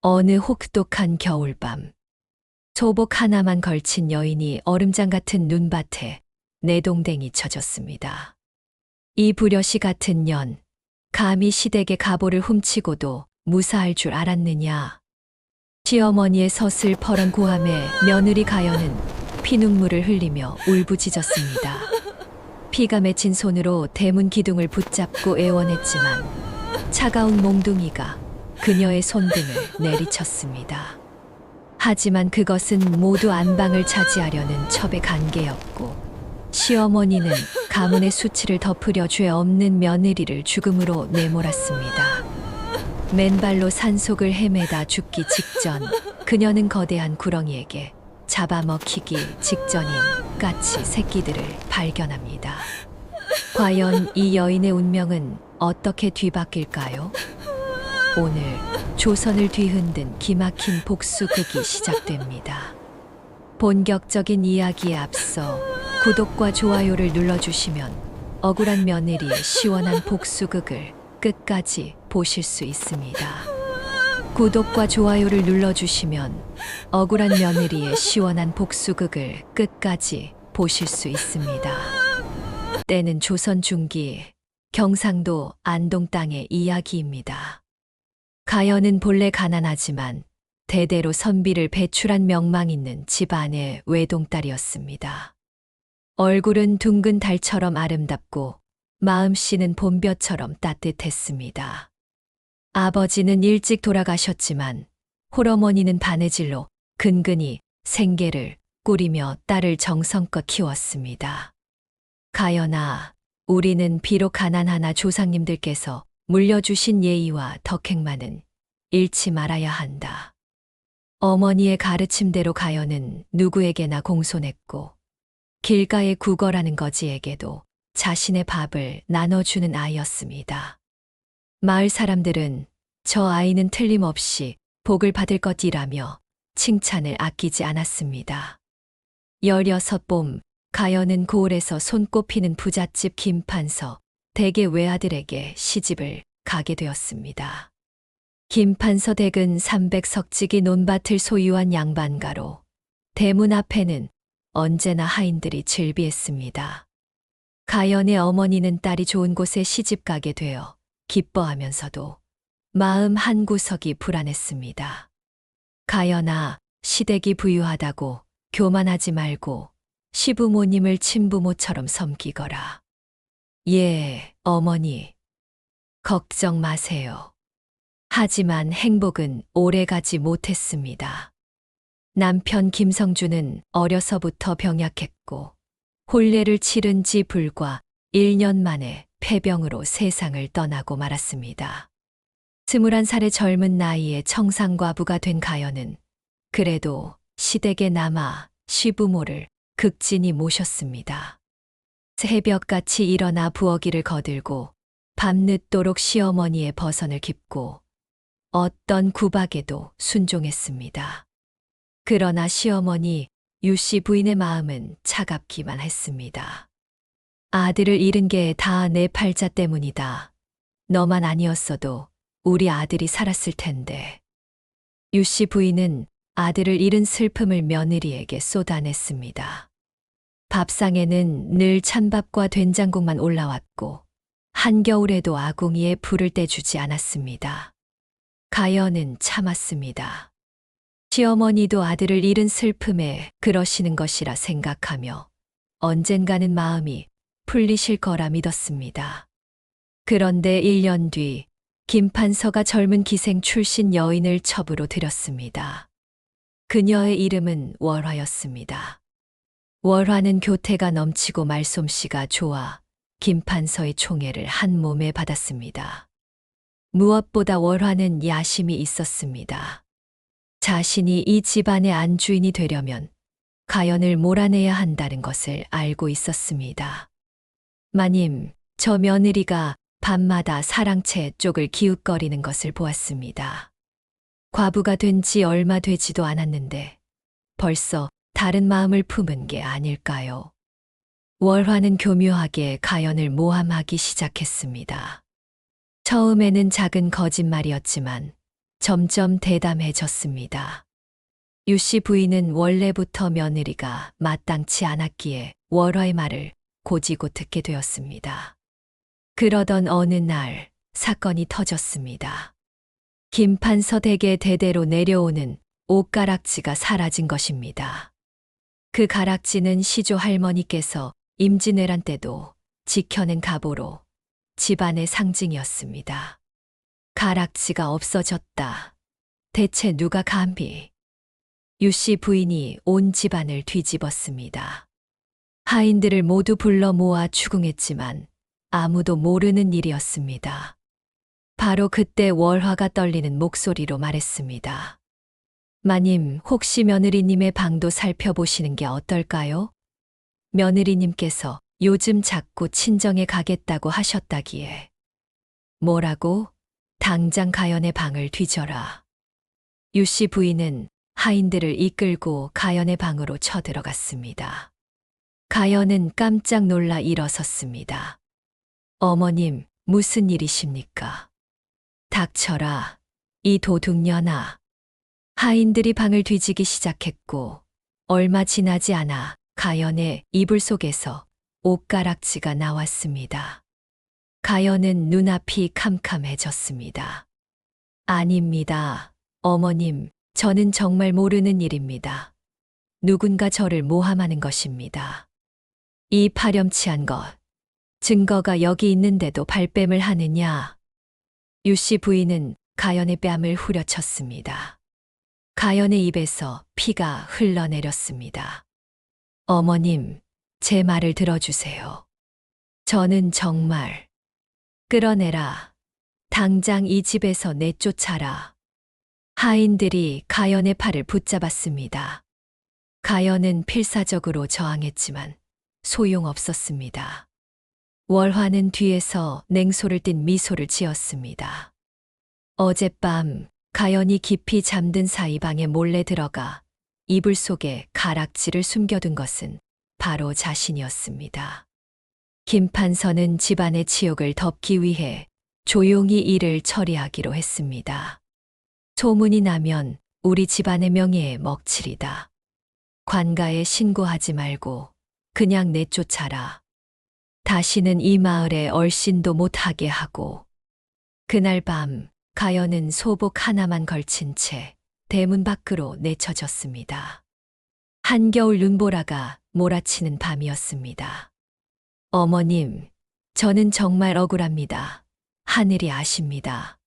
어느 혹독한 겨울밤, 소복 하나만 걸친 여인이 얼음장 같은 눈밭에 내동댕이 쳐졌습니다. 이 불효시 같은 년, 감히 시댁의 가보를 훔치고도 무사할 줄 알았느냐. 시어머니의 서슬퍼런 고함에 며느리 가연은 피눈물을 흘리며 울부짖었습니다. 피가 맺힌 손으로 대문 기둥을 붙잡고 애원했지만 차가운 몽둥이가 그녀의 손등을 내리쳤습니다. 하지만 그것은 모두 안방을 차지하려는 첩의 관계였고, 시어머니는 가문의 수치를 덮으려 죄 없는 며느리를 죽음으로 내몰았습니다. 맨발로 산속을 헤매다 죽기 직전, 그녀는 거대한 구렁이에게 잡아먹히기 직전인 까치 새끼들을 발견합니다. 과연 이 여인의 운명은 어떻게 뒤바뀔까요? 오늘 조선을 뒤흔든 기막힌 복수극이 시작됩니다. 본격적인 이야기에 앞서 구독과 좋아요를 눌러주시면 억울한 며느리의 시원한 복수극을 끝까지 보실 수 있습니다. 구독과 좋아요를 눌러주시면 억울한 며느리의 시원한 복수극을 끝까지 보실 수 있습니다. 때는 조선 중기 경상도 안동 땅의 이야기입니다. 가연은 본래 가난하지만 대대로 선비를 배출한 명망 있는 집안의 외동딸이었습니다. 얼굴은 둥근 달처럼 아름답고 마음씨는 봄볕처럼 따뜻했습니다. 아버지는 일찍 돌아가셨지만 홀어머니는 바느질로 근근히 생계를 꾸리며 딸을 정성껏 키웠습니다. 가연아, 우리는 비록 가난하나 조상님들께서 물려주신 예의와 덕행만은 잃지 말아야 한다. 어머니의 가르침대로 가연은 누구에게나 공손했고 길가의 구걸하는 거지에게도 자신의 밥을 나눠주는 아이였습니다. 마을 사람들은 저 아이는 틀림없이 복을 받을 것이라며 칭찬을 아끼지 않았습니다. 16봄, 가연은 고을에서 손꼽히는 부잣집 김판서 댁의 외아들에게 시집을 가게 되었습니다. 김판서 댁은 300석지기 논밭을 소유한 양반가로 대문 앞에는 언제나 하인들이 즐비했습니다. 가연의 어머니는 딸이 좋은 곳에 시집가게 되어 기뻐하면서도 마음 한구석이 불안했습니다. 가연아, 시댁이 부유하다고 교만하지 말고 시부모님을 친부모처럼 섬기거라. 예, 어머니. 걱정 마세요. 하지만 행복은 오래가지 못했습니다. 남편 김성주는 어려서부터 병약했고 혼례를 치른 지 불과 1년 만에 폐병으로 세상을 떠나고 말았습니다. 21살의 젊은 나이에 청상과부가 된 가연은 그래도 시댁에 남아 시부모를 극진히 모셨습니다. 새벽같이 일어나 부엌일을 거들고 밤늦도록 시어머니의 버선을 깁고 어떤 구박에도 순종했습니다. 그러나 시어머니 유씨 부인의 마음은 차갑기만 했습니다. 아들을 잃은 게 다 내 팔자 때문이다. 너만 아니었어도 우리 아들이 살았을 텐데. 유씨 부인은 아들을 잃은 슬픔을 며느리에게 쏟아냈습니다. 밥상에는 늘 찬밥과 된장국만 올라왔고 한겨울에도 아궁이에 불을 떼주지 않았습니다. 가연은 참았습니다. 시어머니도 아들을 잃은 슬픔에 그러시는 것이라 생각하며 언젠가는 마음이 풀리실 거라 믿었습니다. 그런데 1년 뒤 김판서가 젊은 기생 출신 여인을 첩으로 들였습니다. 그녀의 이름은 월화였습니다. 월화는 교태가 넘치고 말솜씨가 좋아 김판서의 총애를 한 몸에 받았습니다. 무엇보다 월화는 야심이 있었습니다. 자신이 이 집안의 안주인이 되려면 가연을 몰아내야 한다는 것을 알고 있었습니다. 마님, 저 며느리가 밤마다 사랑채 쪽을 기웃거리는 것을 보았습니다. 과부가 된 지 얼마 되지도 않았는데 벌써 다른 마음을 품은 게 아닐까요? 월화는 교묘하게 가연을 모함하기 시작했습니다. 처음에는 작은 거짓말이었지만 점점 대담해졌습니다. 유씨 부인은 원래부터 며느리가 마땅치 않았기에 월화의 말을 고지고 듣게 되었습니다. 그러던 어느 날 사건이 터졌습니다. 김판서 댁에 대대로 내려오는 옷가락지가 사라진 것입니다. 그 가락지는 시조 할머니께서 임진왜란 때도 지켜낸 갑오로 집안의 상징이었습니다. 가락지가 없어졌다. 대체 누가 감히? 유씨 부인이 온 집안을 뒤집었습니다. 하인들을 모두 불러 모아 추궁했지만 아무도 모르는 일이었습니다. 바로 그때 월화가 떨리는 목소리로 말했습니다. 마님, 혹시 며느리님의 방도 살펴보시는 게 어떨까요? 며느리님께서 요즘 자꾸 친정에 가겠다고 하셨다기에. 뭐라고? 당장 가연의 방을 뒤져라. 유씨 부인은 하인들을 이끌고 가연의 방으로 쳐들어갔습니다. 가연은 깜짝 놀라 일어섰습니다. 어머님, 무슨 일이십니까? 닥쳐라, 이 도둑년아. 하인들이 방을 뒤지기 시작했고 얼마 지나지 않아 가연의 이불 속에서 옷가락지가 나왔습니다. 가연은 눈앞이 캄캄해졌습니다. 아닙니다. 어머님, 저는 정말 모르는 일입니다. 누군가 저를 모함하는 것입니다. 이 파렴치한 것, 증거가 여기 있는데도 발뺌을 하느냐? 유씨 부인은 가연의 뺨을 후려쳤습니다. 가연의 입에서 피가 흘러내렸습니다. 어머님, 제 말을 들어주세요. 저는 정말 끌어내라. 당장 이 집에서 내쫓아라. 하인들이 가연의 팔을 붙잡았습니다. 가연은 필사적으로 저항했지만 소용없었습니다. 월화는 뒤에서 냉소를 띤 미소를 지었습니다. 어젯밤 가연이 깊이 잠든 사이 방에 몰래 들어가 이불 속에 가락지를 숨겨둔 것은 바로 자신이었습니다. 김판서는 집안의 치욕을 덮기 위해 조용히 일을 처리하기로 했습니다. 소문이 나면 우리 집안의 명예에 먹칠이다. 관가에 신고하지 말고 그냥 내쫓아라. 다시는 이 마을에 얼씬도 못하게 하고. 그날 밤 가연은 소복 하나만 걸친 채 대문 밖으로 내쳐졌습니다. 한겨울 눈보라가 몰아치는 밤이었습니다. 어머님, 저는 정말 억울합니다. 하늘이 아십니다.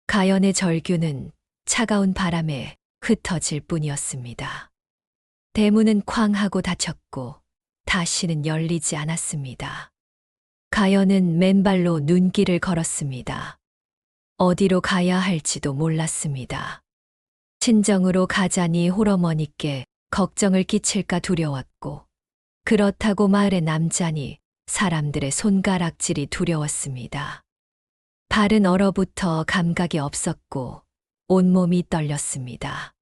가연의 절규는 차가운 바람에 흩어질 뿐이었습니다. 대문은 쾅 하고 닫혔고 다시는 열리지 않았습니다. 가연은 맨발로 눈길을 걸었습니다. 어디로 가야 할지도 몰랐습니다. 친정으로 가자니 홀어머니께 걱정을 끼칠까 두려웠고, 그렇다고 마을에 남자니 사람들의 손가락질이 두려웠습니다. 발은 얼어붙어 감각이 없었고 온몸이 떨렸습니다.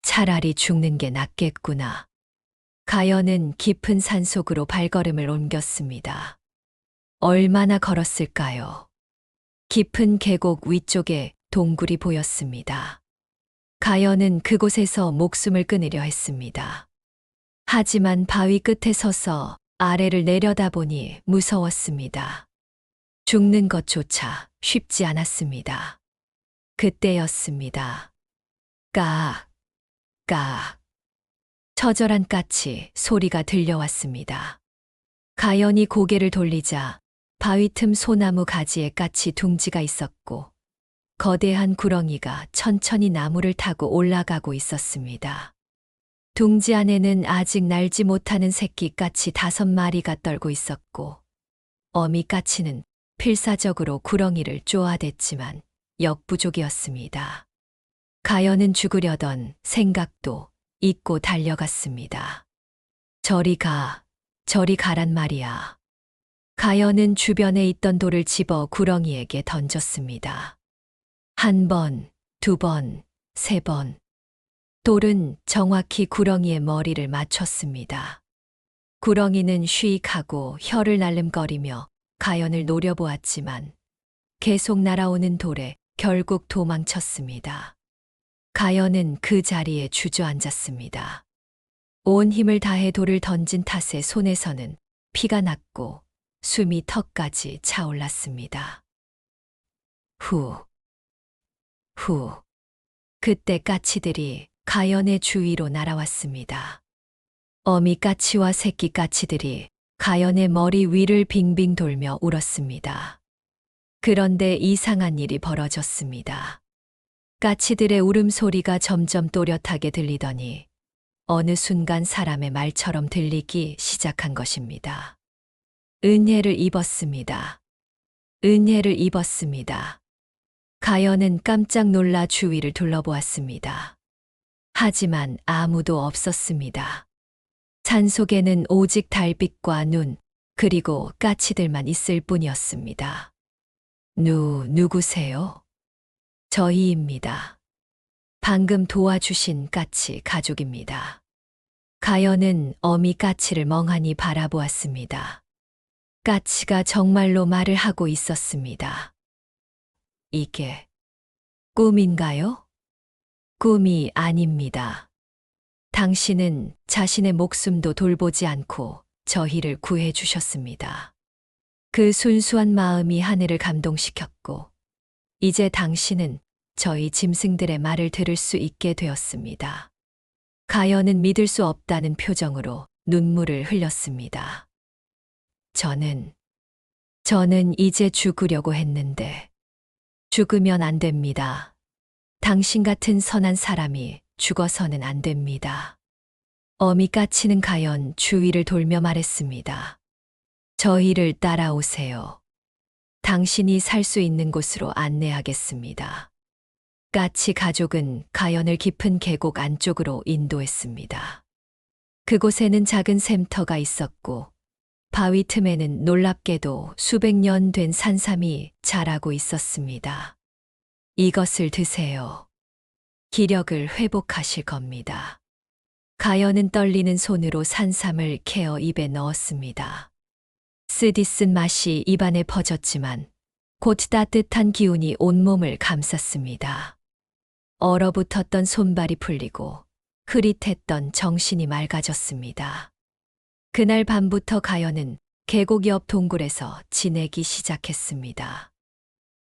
차라리 죽는 게 낫겠구나. 가연은 깊은 산속으로 발걸음을 옮겼습니다. 얼마나 걸었을까요? 깊은 계곡 위쪽에 동굴이 보였습니다. 가연은 그곳에서 목숨을 끊으려 했습니다. 하지만 바위 끝에 서서 아래를 내려다보니 무서웠습니다. 죽는 것조차 쉽지 않았습니다. 그때였습니다. 까, 까. 처절한 까치 소리가 들려왔습니다. 가연이 고개를 돌리자 바위 틈 소나무 가지에 까치 둥지가 있었고 거대한 구렁이가 천천히 나무를 타고 올라가고 있었습니다. 둥지 안에는 아직 날지 못하는 새끼 까치 5마리가 떨고 있었고 어미 까치는 필사적으로 구렁이를 쪼아댔지만 역부족이었습니다. 가연은 죽으려던 생각도 잊고 달려갔습니다. 저리 가란 말이야. 가연은 주변에 있던 돌을 집어 구렁이에게 던졌습니다. 1번, 2번, 3번. 돌은 정확히 구렁이의 머리를 맞췄습니다. 구렁이는 쉬익하고 혀를 날름거리며 가연을 노려보았지만 계속 날아오는 돌에 결국 도망쳤습니다. 가연은 그 자리에 주저앉았습니다. 온 힘을 다해 돌을 던진 탓에 손에서는 피가 났고 숨이 턱까지 차올랐습니다. 후, 후. 그때 까치들이 가연의 주위로 날아왔습니다. 어미 까치와 새끼 까치들이 가연의 머리 위를 빙빙 돌며 울었습니다. 그런데 이상한 일이 벌어졌습니다. 까치들의 울음소리가 점점 또렷하게 들리더니 어느 순간 사람의 말처럼 들리기 시작한 것입니다. 은혜를 입었습니다. 은혜를 입었습니다. 가연은 깜짝 놀라 주위를 둘러보았습니다. 하지만 아무도 없었습니다. 산속에는 오직 달빛과 눈, 그리고 까치들만 있을 뿐이었습니다. 누구세요? 저희입니다. 방금 도와주신 까치 가족입니다. 가연은 어미 까치를 멍하니 바라보았습니다. 까치가 정말로 말을 하고 있었습니다. 이게 꿈인가요? 꿈이 아닙니다. 당신은 자신의 목숨도 돌보지 않고 저희를 구해 주셨습니다. 그 순수한 마음이 하늘을 감동시켰고, 이제 당신은 저희 짐승들의 말을 들을 수 있게 되었습니다. 가연은 믿을 수 없다는 표정으로 눈물을 흘렸습니다. 저는 이제 죽으려고 했는데, 죽으면 안 됩니다. 당신 같은 선한 사람이 죽어서는 안 됩니다. 어미 까치는 가연 주위를 돌며 말했습니다. 저희를 따라오세요. 당신이 살 수 있는 곳으로 안내하겠습니다. 까치 가족은 가연을 깊은 계곡 안쪽으로 인도했습니다. 그곳에는 작은 샘터가 있었고, 바위 틈에는 놀랍게도 수백 년 된 산삼이 자라고 있었습니다. 이것을 드세요. 기력을 회복하실 겁니다. 가연은 떨리는 손으로 산삼을 캐어 입에 넣었습니다. 쓰디쓴 맛이 입안에 퍼졌지만 곧 따뜻한 기운이 온몸을 감쌌습니다. 얼어붙었던 손발이 풀리고 흐릿했던 정신이 맑아졌습니다. 그날 밤부터 가연은 계곡 옆 동굴에서 지내기 시작했습니다.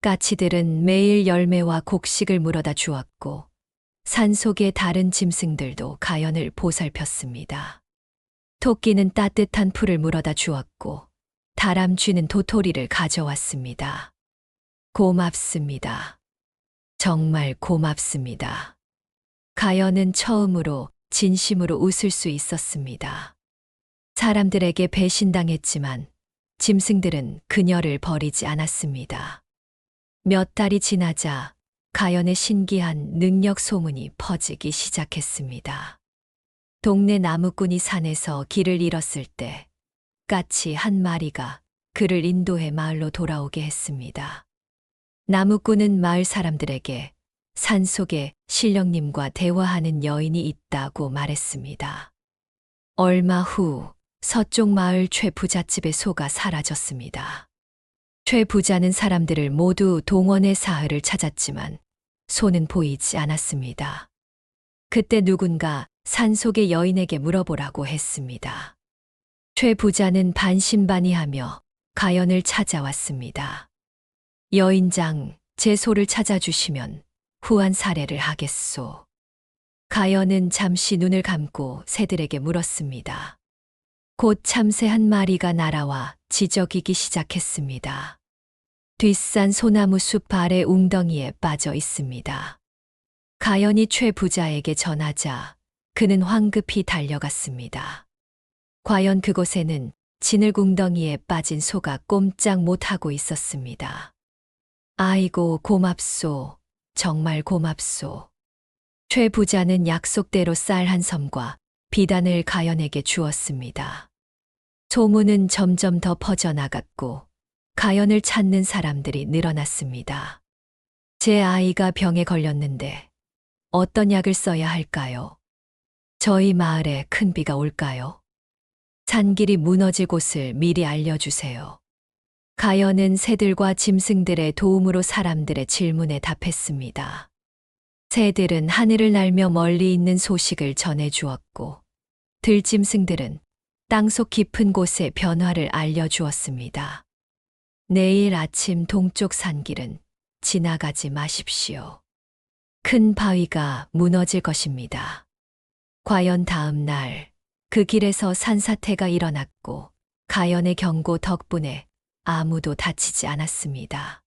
까치들은 매일 열매와 곡식을 물어다 주었고, 산속의 다른 짐승들도 가연을 보살폈습니다. 토끼는 따뜻한 풀을 물어다 주었고, 다람쥐는 도토리를 가져왔습니다. 고맙습니다. 정말 고맙습니다. 가연은 처음으로 진심으로 웃을 수 있었습니다. 사람들에게 배신당했지만 짐승들은 그녀를 버리지 않았습니다. 몇 달이 지나자 가연의 신기한 능력 소문이 퍼지기 시작했습니다. 동네 나무꾼이 산에서 길을 잃었을 때 까치 한 마리가 그를 인도해 마을로 돌아오게 했습니다. 나무꾼은 마을 사람들에게 산속에 신령님과 대화하는 여인이 있다고 말했습니다. 얼마 후 서쪽 마을 최 부잣집의 소가 사라졌습니다. 최 부자는 사람들을 모두 동원해 사흘을 찾았지만 소는 보이지 않았습니다. 그때 누군가 산속의 여인에게 물어보라고 했습니다. 최 부자는 반신반의하며 가연을 찾아왔습니다. 여인장, 제 소를 찾아주시면 후한 사례를 하겠소. 가연은 잠시 눈을 감고 새들에게 물었습니다. 곧 참새 한 마리가 날아와 지저귀기 시작했습니다. 뒷산 소나무 숲 아래 웅덩이에 빠져 있습니다. 가연이 최 부자에게 전하자 그는 황급히 달려갔습니다. 과연 그곳에는 진흙웅덩이에 빠진 소가 꼼짝 못하고 있었습니다. 아이고 고맙소. 정말 고맙소. 최 부자는 약속대로 쌀 한 섬과 비단을 가연에게 주었습니다. 소문은 점점 더 퍼져나갔고 가연을 찾는 사람들이 늘어났습니다. 제 아이가 병에 걸렸는데 어떤 약을 써야 할까요? 저희 마을에 큰 비가 올까요? 산길이 무너질 곳을 미리 알려주세요. 가연은 새들과 짐승들의 도움으로 사람들의 질문에 답했습니다. 새들은 하늘을 날며 멀리 있는 소식을 전해 주었고, 들짐승들은 땅속 깊은 곳의 변화를 알려주었습니다. 내일 아침 동쪽 산길은 지나가지 마십시오. 큰 바위가 무너질 것입니다. 과연 다음 날 그 길에서 산사태가 일어났고 가연의 경고 덕분에 아무도 다치지 않았습니다.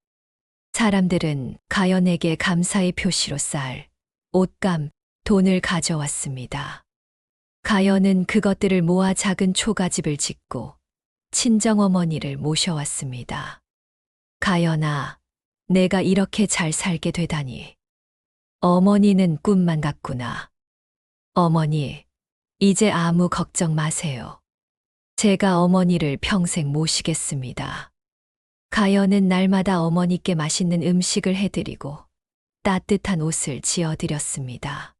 사람들은 가연에게 감사의 표시로 쌀, 옷감, 돈을 가져왔습니다. 가연은 그것들을 모아 작은 초가집을 짓고 친정어머니를 모셔왔습니다. 가연아, 내가 이렇게 잘 살게 되다니. 어머니는 꿈만 같구나. 어머니, 이제 아무 걱정 마세요. 제가 어머니를 평생 모시겠습니다. 가연은 날마다 어머니께 맛있는 음식을 해드리고 따뜻한 옷을 지어드렸습니다.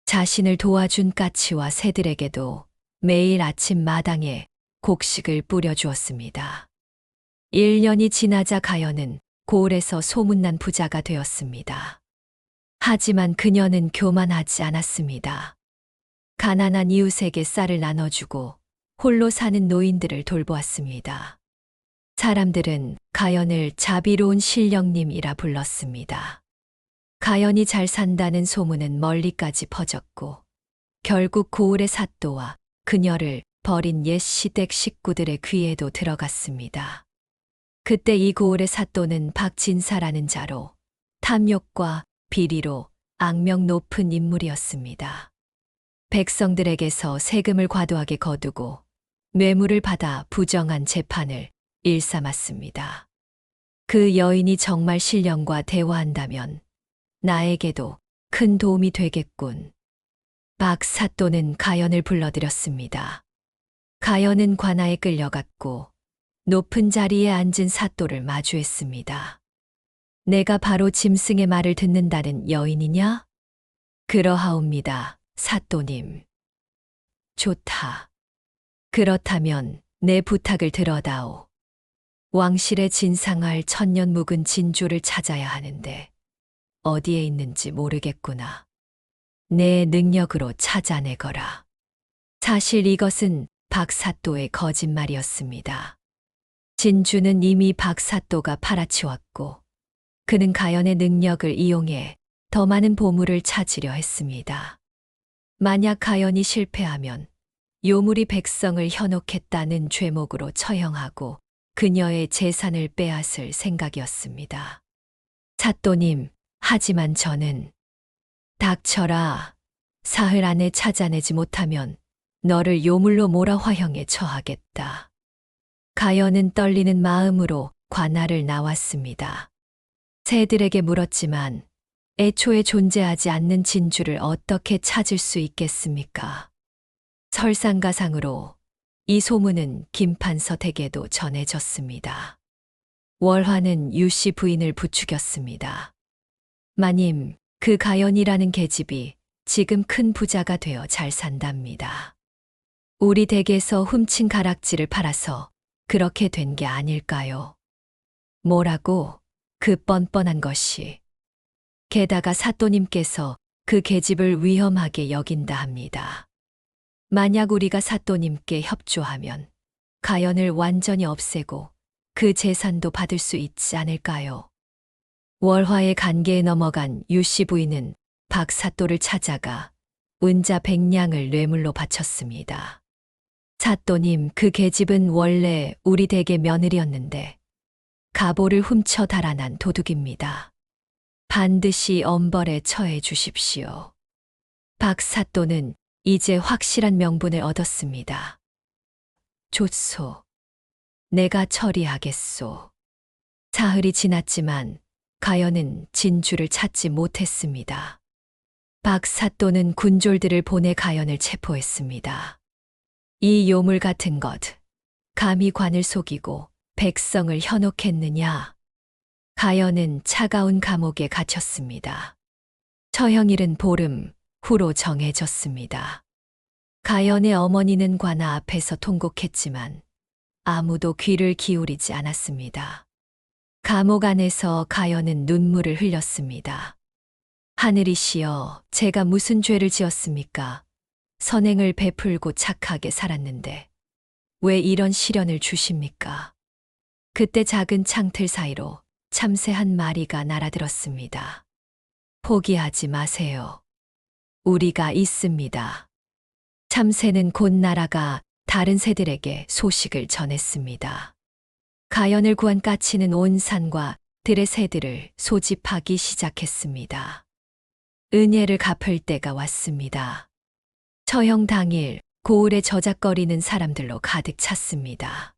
자신을 도와준 까치와 새들에게도 매일 아침 마당에 곡식을 뿌려주었습니다. 1년이 지나자 가연은 고을에서 소문난 부자가 되었습니다. 하지만 그녀는 교만하지 않았습니다. 가난한 이웃에게 쌀을 나눠주고 홀로 사는 노인들을 돌보았습니다. 사람들은 가연을 자비로운 신령님이라 불렀습니다. 가연이 잘 산다는 소문은 멀리까지 퍼졌고 결국 고을의 사또와 그녀를 버린 옛 시댁 식구들의 귀에도 들어갔습니다. 그때 이 고을의 사또는 박진사라는 자로 탐욕과 비리로 악명 높은 인물이었습니다. 백성들에게서 세금을 과도하게 거두고 뇌물을 받아 부정한 재판을 일삼았습니다. 그 여인이 정말 신령과 대화한다면 나에게도 큰 도움이 되겠군. 박 사또는 가연을 불러들였습니다. 가연은 관아에 끌려갔고 높은 자리에 앉은 사또를 마주했습니다. 내가 바로 짐승의 말을 듣는다는 여인이냐? 그러하옵니다, 사또님. 좋다. 그렇다면 내 부탁을 들어다오. 왕실의 진상할 천년 묵은 진주를 찾아야 하는데 어디에 있는지 모르겠구나. 내 능력으로 찾아내거라. 사실 이것은 박사또의 거짓말이었습니다. 진주는 이미 박사또가 팔아치웠고 그는 가연의 능력을 이용해 더 많은 보물을 찾으려 했습니다. 만약 가연이 실패하면 요물이 백성을 현혹했다는 죄목으로 처형하고 그녀의 재산을 빼앗을 생각이었습니다. 사또님, 하지만 저는 닥쳐라. 사흘 안에 찾아내지 못하면 너를 요물로 몰아 화형에 처하겠다. 가연은 떨리는 마음으로 관아를 나왔습니다. 새들에게 물었지만 애초에 존재하지 않는 진주를 어떻게 찾을 수 있겠습니까? 설상가상으로 이 소문은 김판서택에도 전해졌습니다. 월화는 유씨 부인을 부추겼습니다. 마님, 그 가연이라는 계집이 지금 큰 부자가 되어 잘 산답니다. 우리 댁에서 훔친 가락지를 팔아서 그렇게 된 게 아닐까요? 뭐라고? 그 뻔뻔한 것이. 게다가 사또님께서 그 계집을 위험하게 여긴다 합니다. 만약 우리가 사또님께 협조하면 가연을 완전히 없애고 그 재산도 받을 수 있지 않을까요? 월화의 관계에 넘어간 유씨 부인은 박 사또를 찾아가 은자 100냥을 뇌물로 바쳤습니다. 사또님, 그 계집은 원래 우리 댁의 며느리였는데 가보를 훔쳐 달아난 도둑입니다. 반드시 엄벌에 처해 주십시오. 박 사또는 이제 확실한 명분을 얻었습니다. 좋소. 내가 처리하겠소. 사흘이 지났지만 가연은 진주를 찾지 못했습니다. 박 사또는 군졸들을 보내 가연을 체포했습니다. 이 요물 같은 것, 감히 관을 속이고 백성을 현혹했느냐? 가연은 차가운 감옥에 갇혔습니다. 처형일은 보름 후로 정해졌습니다. 가연의 어머니는 관아 앞에서 통곡했지만 아무도 귀를 기울이지 않았습니다. 감옥 안에서 가연은 눈물을 흘렸습니다. 하늘이시여, 제가 무슨 죄를 지었습니까? 선행을 베풀고 착하게 살았는데 왜 이런 시련을 주십니까? 그때 작은 창틀 사이로 참새 한 마리가 날아들었습니다. 포기하지 마세요. 우리가 있습니다. 참새는 곧 날아가 다른 새들에게 소식을 전했습니다. 가연을 구한 까치는 온 산과 들의 새들을 소집하기 시작했습니다. 은혜를 갚을 때가 왔습니다. 처형 당일 고을에 저작거리는 사람들로 가득 찼습니다.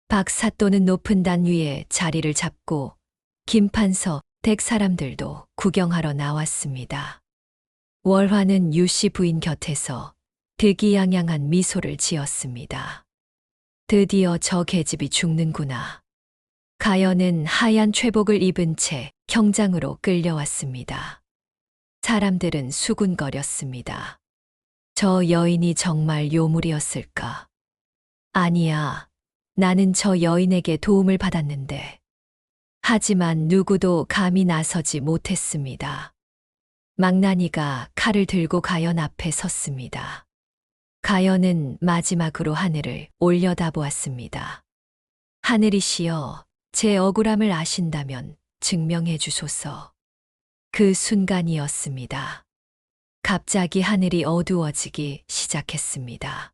박사또는 높은 단 위에 자리를 잡고 김판서 댁 사람들도 구경하러 나왔습니다. 월화는 유씨 부인 곁에서 득이양양한 미소를 지었습니다. 드디어 저 계집이 죽는구나. 가연은 하얀 최복을 입은 채 경장으로 끌려왔습니다. 사람들은 수군거렸습니다. 저 여인이 정말 요물이었을까? 아니야. 나는 저 여인에게 도움을 받았는데. 하지만 누구도 감히 나서지 못했습니다. 망나니가 칼을 들고 가연 앞에 섰습니다. 가연은 마지막으로 하늘을 올려다보았습니다. 하늘이시여, 제 억울함을 아신다면 증명해 주소서. 그 순간이었습니다. 갑자기 하늘이 어두워지기 시작했습니다.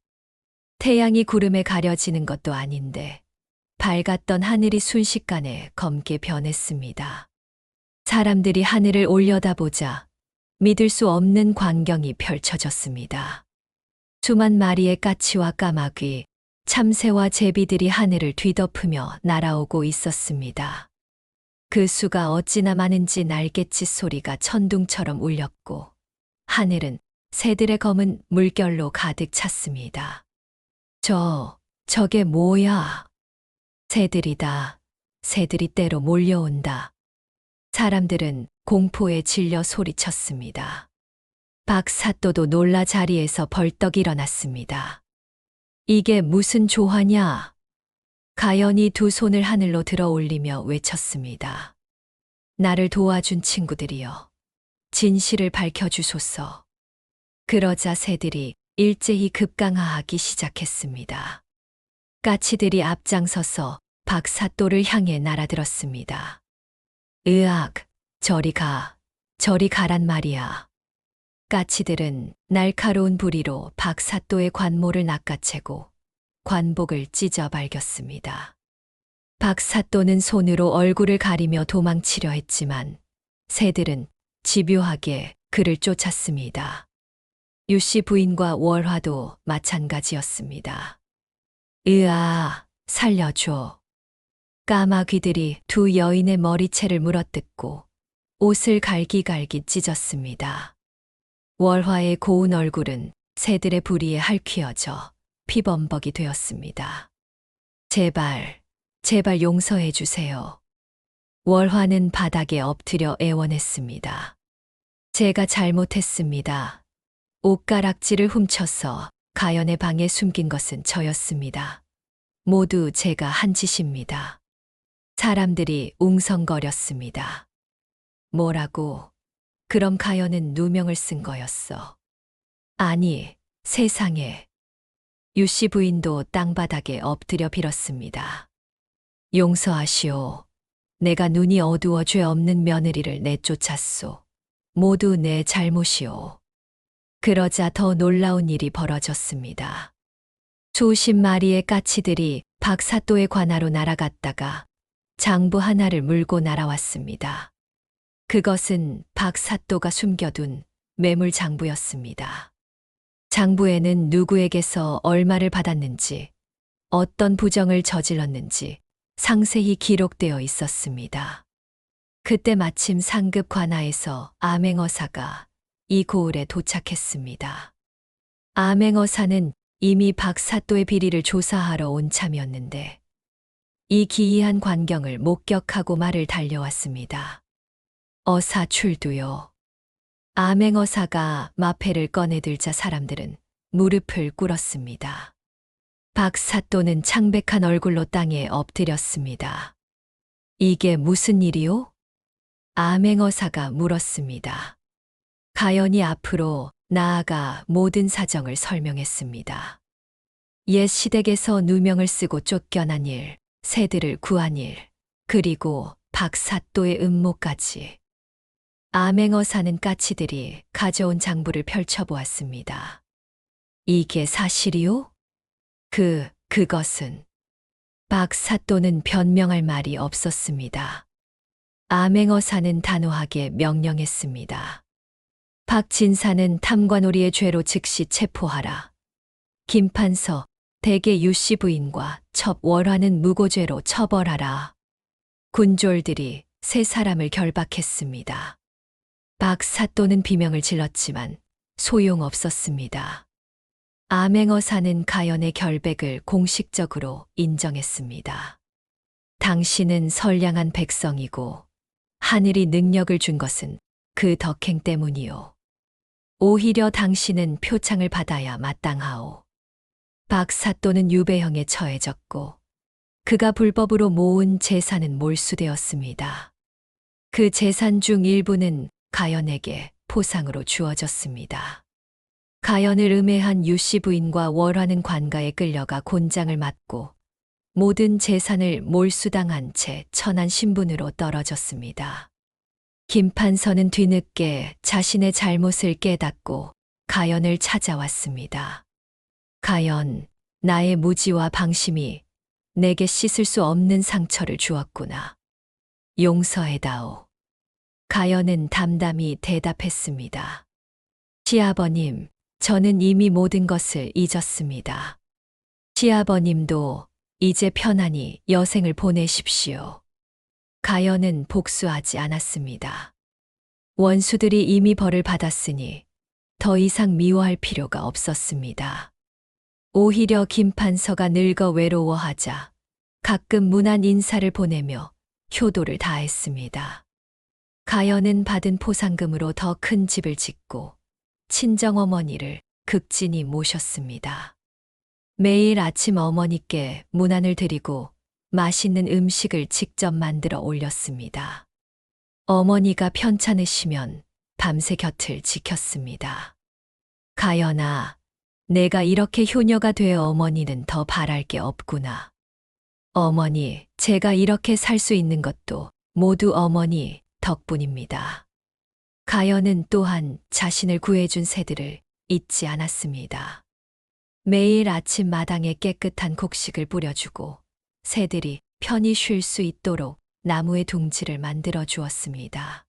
태양이 구름에 가려지는 것도 아닌데 밝았던 하늘이 순식간에 검게 변했습니다. 사람들이 하늘을 올려다보자 믿을 수 없는 광경이 펼쳐졌습니다. 수만 마리의 까치와 까마귀, 참새와 제비들이 하늘을 뒤덮으며 날아오고 있었습니다. 그 수가 어찌나 많은지 날갯짓 소리가 천둥처럼 울렸고 하늘은 새들의 검은 물결로 가득 찼습니다. 저게 뭐야? 새들이다. 새들이 때로 몰려온다. 사람들은 공포에 질려 소리쳤습니다. 박사또도 놀라 자리에서 벌떡 일어났습니다. 이게 무슨 조화냐? 가연이 두 손을 하늘로 들어 올리며 외쳤습니다. 나를 도와준 친구들이여, 진실을 밝혀주소서. 그러자 새들이 일제히 급강하하기 시작했습니다. 까치들이 앞장서서 박사또를 향해 날아들었습니다. 으악, 저리 가란 말이야. 까치들은 날카로운 부리로 박사또의 관모를 낚아채고 관복을 찢어 발겼습니다. 박사또는 손으로 얼굴을 가리며 도망치려 했지만 새들은 집요하게 그를 쫓았습니다. 유씨 부인과 월화도 마찬가지였습니다. 으아, 살려줘. 까마귀들이 두 여인의 머리채를 물어뜯고 옷을 갈기갈기 찢었습니다. 월화의 고운 얼굴은 새들의 부리에 핥히어져 피범벅이 되었습니다. 제발 용서해 주세요. 월화는 바닥에 엎드려 애원했습니다. 제가 잘못했습니다. 옷가락지를 훔쳐서 가연의 방에 숨긴 것은 저였습니다. 모두 제가 한 짓입니다. 사람들이 웅성거렸습니다. 뭐라고? 그럼 가연은 누명을 쓴 거였어. 아니, 세상에. 유씨 부인도 땅바닥에 엎드려 빌었습니다. 용서하시오. 내가 눈이 어두워 죄 없는 며느리를 내쫓았소. 모두 내 잘못이오. 그러자 더 놀라운 일이 벌어졌습니다. 수십 마리의 까치들이 박사또의 관하로 날아갔다가 장부 하나를 물고 날아왔습니다. 그것은 박사또가 숨겨둔 매물 장부였습니다. 장부에는 누구에게서 얼마를 받았는지, 어떤 부정을 저질렀는지 상세히 기록되어 있었습니다. 그때 마침 상급 관아에서 암행어사가 이 고을에 도착했습니다. 암행어사는 이미 박사또의 비리를 조사하러 온 참이었는데 이 기이한 광경을 목격하고 말을 달려왔습니다. 어사 출두요. 암행어사가 마패를 꺼내들자 사람들은 무릎을 꿇었습니다. 박사또는 창백한 얼굴로 땅에 엎드렸습니다. 이게 무슨 일이오? 암행어사가 물었습니다. 가연이 앞으로 나아가 모든 사정을 설명했습니다. 옛 시댁에서 누명을 쓰고 쫓겨난 일, 새들을 구한 일, 그리고 박사또의 음모까지. 암행어사는 까치들이 가져온 장부를 펼쳐보았습니다. 이게 사실이요? 그것은. 박사또는 변명할 말이 없었습니다. 암행어사는 단호하게 명령했습니다. 박진사는 탐관오리의 죄로 즉시 체포하라. 김판서, 대개 유씨 부인과 첩월화는 무고죄로 처벌하라. 군졸들이 세 사람을 결박했습니다. 박사또는 비명을 질렀지만 소용없었습니다. 암행어사는 가연의 결백을 공식적으로 인정했습니다. 당신은 선량한 백성이고 하늘이 능력을 준 것은 그 덕행 때문이요. 오히려 당신은 표창을 받아야 마땅하오. 박사또는 유배형에 처해졌고 그가 불법으로 모은 재산은 몰수되었습니다. 그 재산 중 일부는 가연에게 포상으로 주어졌습니다. 가연을 음해한 유씨 부인과 월화는 관가에 끌려가 곤장을 맞고 모든 재산을 몰수당한 채 천한 신분으로 떨어졌습니다. 김판서는 뒤늦게 자신의 잘못을 깨닫고 가연을 찾아왔습니다. 가연, 나의 무지와 방심이 내게 씻을 수 없는 상처를 주었구나. 용서해다오. 가연은 담담히 대답했습니다. 시아버님, 저는 이미 모든 것을 잊었습니다. 시아버님도 이제 편안히 여생을 보내십시오. 가연은 복수하지 않았습니다. 원수들이 이미 벌을 받았으니 더 이상 미워할 필요가 없었습니다. 오히려 김판서가 늙어 외로워하자 가끔 문안 인사를 보내며 효도를 다했습니다. 가연은 받은 포상금으로 더 큰 집을 짓고 친정어머니를 극진히 모셨습니다. 매일 아침 어머니께 문안을 드리고 맛있는 음식을 직접 만들어 올렸습니다. 어머니가 편찮으시면 밤새 곁을 지켰습니다. 가연아, 내가 이렇게 효녀가 되어 어머니는 더 바랄 게 없구나. 어머니, 제가 이렇게 살 수 있는 것도 모두 어머니 덕분입니다. 가연은 또한 자신을 구해준 새들을 잊지 않았습니다. 매일 아침 마당에 깨끗한 곡식을 뿌려주고 새들이 편히 쉴 수 있도록 나무의 둥지를 만들어 주었습니다.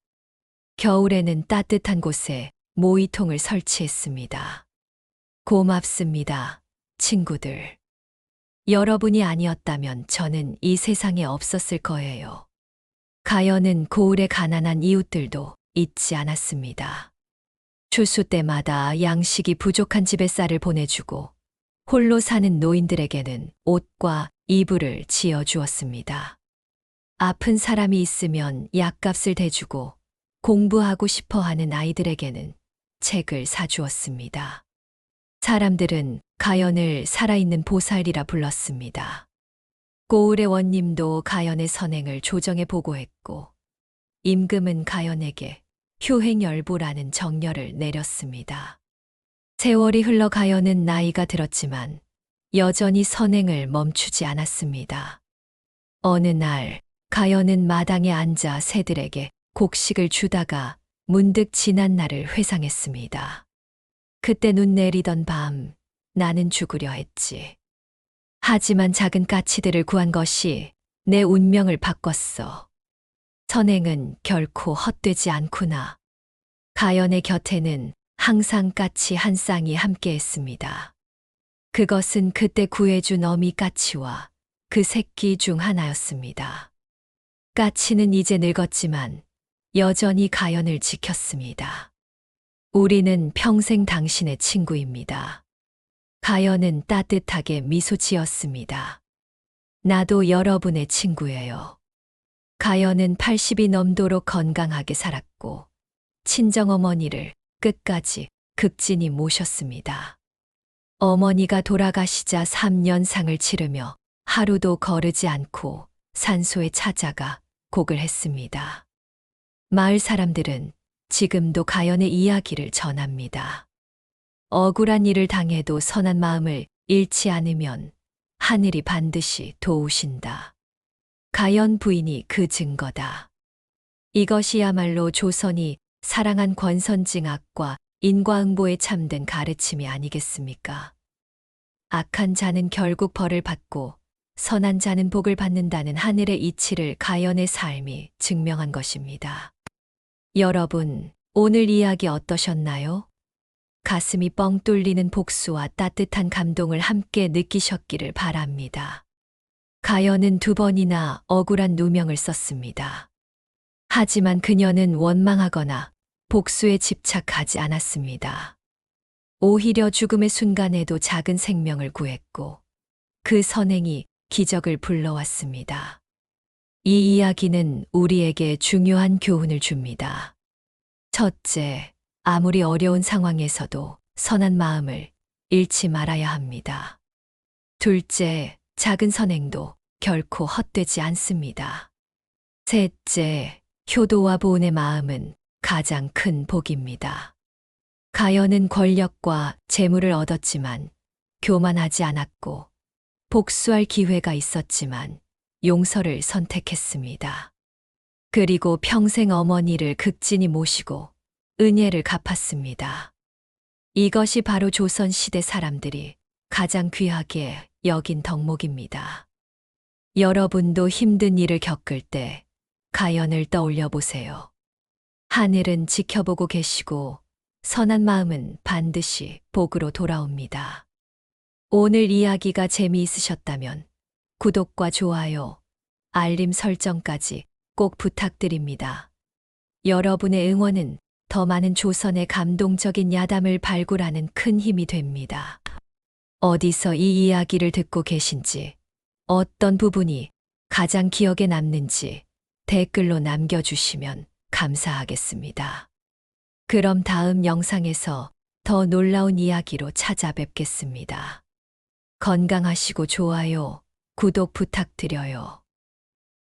겨울에는 따뜻한 곳에 모이통을 설치했습니다. 고맙습니다, 친구들. 여러분이 아니었다면 저는 이 세상에 없었을 거예요. 가연은 고을의 가난한 이웃들도 잊지 않았습니다. 추수 때마다 양식이 부족한 집에 쌀을 보내주고 홀로 사는 노인들에게는 옷과 이불을 지어주었습니다. 아픈 사람이 있으면 약값을 대주고 공부하고 싶어 하는 아이들에게는 책을 사주었습니다. 사람들은 가연을 살아있는 보살이라 불렀습니다. 고을의 원님도 가연의 선행을 조정해 보고했고 임금은 가연에게 효행열보라는 정렬을 내렸습니다. 세월이 흘러 가연은 나이가 들었지만 여전히 선행을 멈추지 않았습니다. 어느 날 가연은 마당에 앉아 새들에게 곡식을 주다가 문득 지난 날을 회상했습니다. 그때 눈 내리던 밤 나는 죽으려 했지. 하지만 작은 까치들을 구한 것이 내 운명을 바꿨어. 선행은 결코 헛되지 않구나. 가연의 곁에는 항상 까치 한 쌍이 함께했습니다. 그것은 그때 구해준 어미 까치와 그 새끼 중 하나였습니다. 까치는 이제 늙었지만 여전히 가연을 지켰습니다. 우리는 평생 당신의 친구입니다. 가연은 따뜻하게 미소 지었습니다. 나도 여러분의 친구예요. 가연은 80이 넘도록 건강하게 살았고 친정어머니를 끝까지 극진히 모셨습니다. 어머니가 돌아가시자 3년상을 치르며 하루도 거르지 않고 산소에 찾아가 곡을 했습니다. 마을 사람들은 지금도 가연의 이야기를 전합니다. 억울한 일을 당해도 선한 마음을 잃지 않으면 하늘이 반드시 도우신다. 가연 부인이 그 증거다. 이것이야말로 조선이 사랑한 권선징악과 인과응보에 참된 가르침이 아니겠습니까? 악한 자는 결국 벌을 받고 선한 자는 복을 받는다는 하늘의 이치를 가연의 삶이 증명한 것입니다. 여러분, 오늘 이야기 어떠셨나요? 가슴이 뻥 뚫리는 복수와 따뜻한 감동을 함께 느끼셨기를 바랍니다. 가연은 2번이나 억울한 누명을 썼습니다. 하지만 그녀는 원망하거나 복수에 집착하지 않았습니다. 오히려 죽음의 순간에도 작은 생명을 구했고 그 선행이 기적을 불러왔습니다. 이 이야기는 우리에게 중요한 교훈을 줍니다. 첫째, 아무리 어려운 상황에서도 선한 마음을 잃지 말아야 합니다. 둘째, 작은 선행도 결코 헛되지 않습니다. 셋째, 효도와 보은의 마음은 가장 큰 복입니다. 가연은 권력과 재물을 얻었지만 교만하지 않았고 복수할 기회가 있었지만 용서를 선택했습니다. 그리고 평생 어머니를 극진히 모시고 은혜를 갚았습니다. 이것이 바로 조선시대 사람들이 가장 귀하게 여긴 덕목입니다. 여러분도 힘든 일을 겪을 때 가연을 떠올려 보세요. 하늘은 지켜보고 계시고 선한 마음은 반드시 복으로 돌아옵니다. 오늘 이야기가 재미있으셨다면 구독과 좋아요, 알림 설정까지 꼭 부탁드립니다. 여러분의 응원은 더 많은 조선의 감동적인 야담을 발굴하는 큰 힘이 됩니다. 어디서 이 이야기를 듣고 계신지, 어떤 부분이 가장 기억에 남는지 댓글로 남겨주시면 감사하겠습니다. 그럼 다음 영상에서 더 놀라운 이야기로 찾아뵙겠습니다. 건강하시고 좋아요, 구독 부탁드려요.